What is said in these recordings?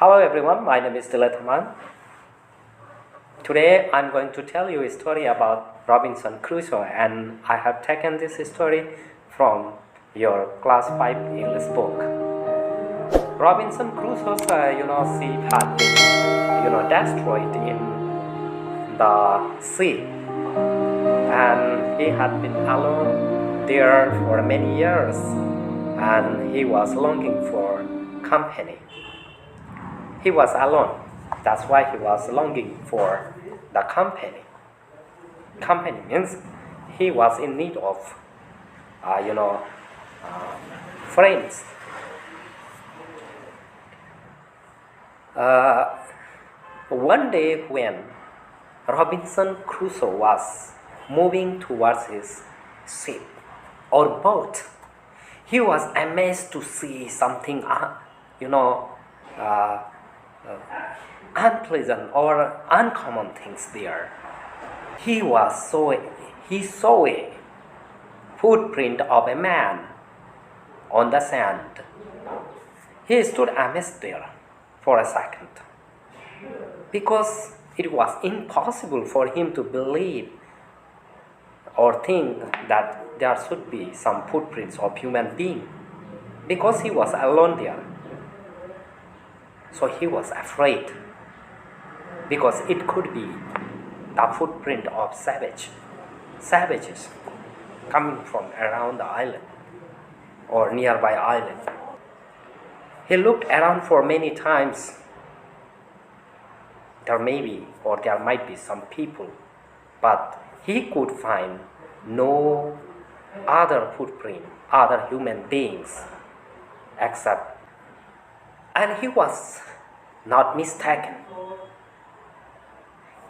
Hello everyone, my name is Dilathaman. Today I'm going to tell you a story about Robinson Crusoe, and I have taken this story from your class 5 English book. Robinson Crusoe's ship had been destroyed in the sea, and he had been alone there for many years, and he was longing for company. He was alone. That's why he was longing for the company. Company means he was in need of, friends. One day when Robinson Crusoe was moving towards his ship or boat, he was amazed to see something, unpleasant or uncommon things there. He saw a footprint of a man on the sand. He stood amazed there for a second, because it was impossible for him to believe or think that there should be some footprints of human being, because he was alone there. So he was afraid, because it could be the footprint of savages coming from around the island or nearby island. He looked around for many times. There might be some people, but he could find no other footprint, other human beings and he was not mistaken.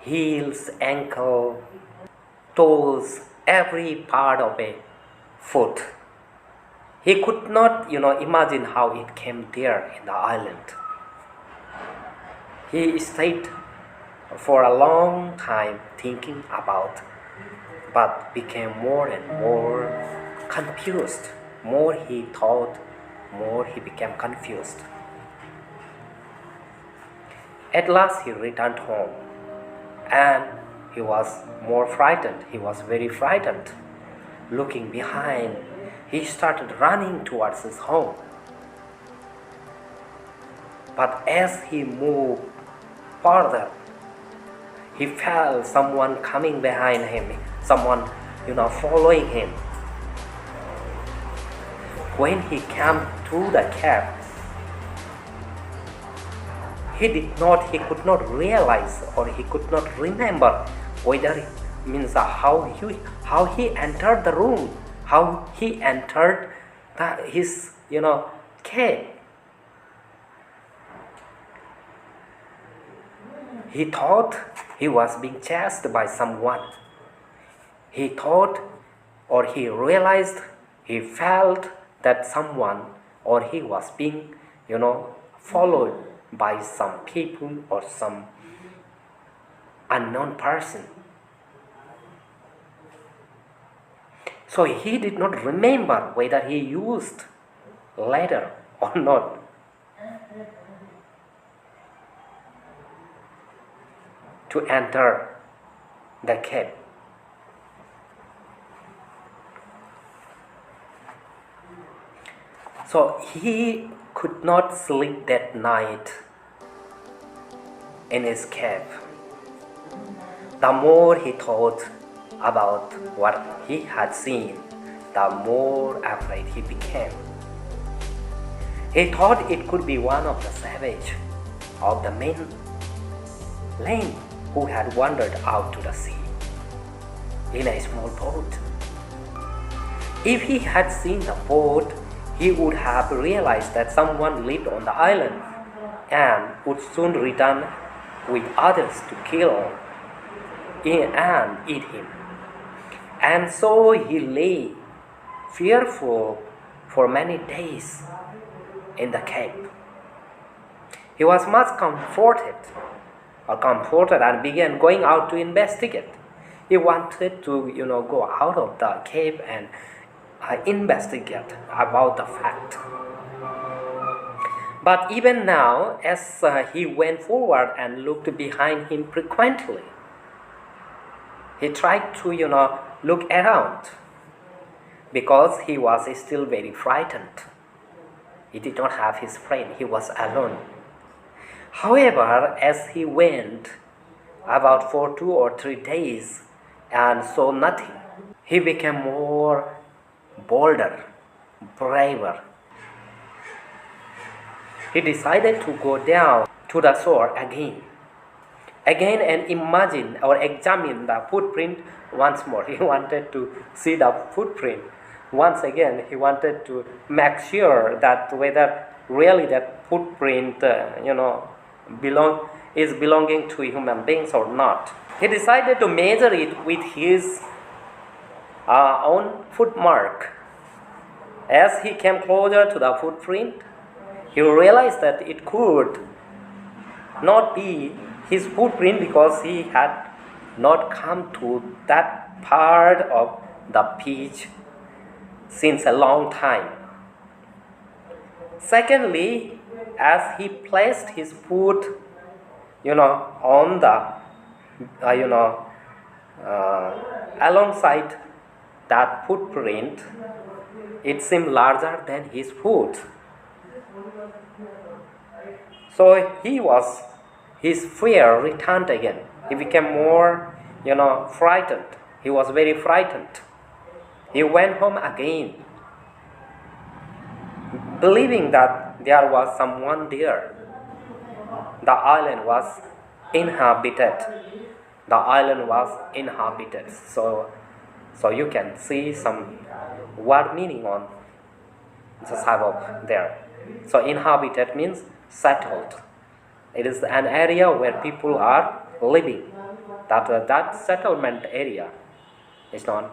Heels, ankle, toes, every part of a foot. He could not, imagine how it came there in the island. He stayed for a long time thinking about, but became more and more confused. More he thought, more he became confused. At last he returned home, and he was more frightened. He was very frightened. Looking behind, he started running towards his home. But as he moved further, he felt someone coming behind him, someone, following him. When he came to the cave, he could not realize, or he could not remember whether how he entered the room, how he entered his cave. He thought he was being chased by someone. He thought, or he realized, he felt that someone, or he was being, followed by some people or some unknown person. So he did not remember whether he used ladder or not. To enter the cave. So he could not sleep that night in his cave. The more he thought about what he had seen, the more afraid he became. He thought it could be one of the savages of the main lane who had wandered out to the sea in a small boat. If he had seen the boat, he would have realized that someone lived on the island and would soon return with others to kill and eat him. And so he lay fearful for many days in the cave. He was much comforted and began going out to investigate. He wanted to, go out of the cave and investigate about the fact. But even now, as he went forward and looked behind him frequently, he tried to, look around because he was still very frightened. He did not have his friend, he was alone. However, as he went about for 2 or 3 days and saw nothing, he became more bolder, braver. He decided to go down to the shore again and imagine or examine the footprint once more. He wanted to see the footprint once again. He wanted to make sure that whether really that footprint belonging to human beings or not. He decided to measure it with his own footmark. As he came closer to the footprint, he realized that it could not be his footprint because he had not come to that part of the beach since a long time. Secondly, as he placed his foot, on the, alongside that footprint, it seemed larger than his foot. So his fear returned again. He became more, frightened. He was very frightened. He went home again, believing that there was someone there. The island was inhabited. The island was inhabited. So you can see some word meaning on the side of there. So inhabited means settled. It is an area where people are living. That settlement area is known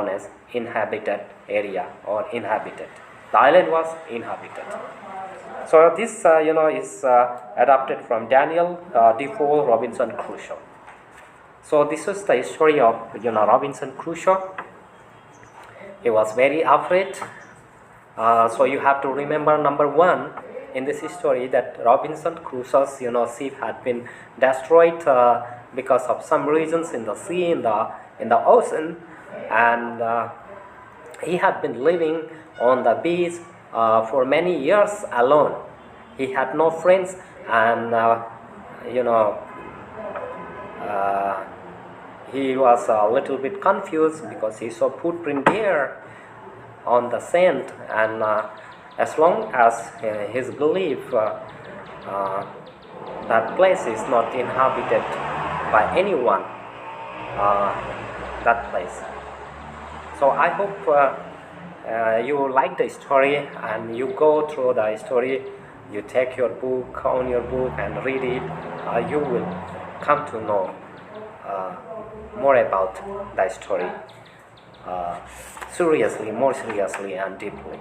as inhabited area or inhabited. The island was inhabited. So this is adapted from Daniel Defoe Robinson Crusoe. So this is the story of Robinson Crusoe. He was very afraid. So you have to remember, number one, in this story, that Robinson Crusoe's ship had been destroyed because of some reasons in the sea, in the ocean, and he had been living on the beach for many years alone. He had no friends, and he was a little bit confused because he saw footprint there on the sand, and as long as his belief that place is not inhabited by anyone, that place. So I hope you like the story, and you go through the story, you take your book and read it. You will come to know more about the story more seriously and deeply.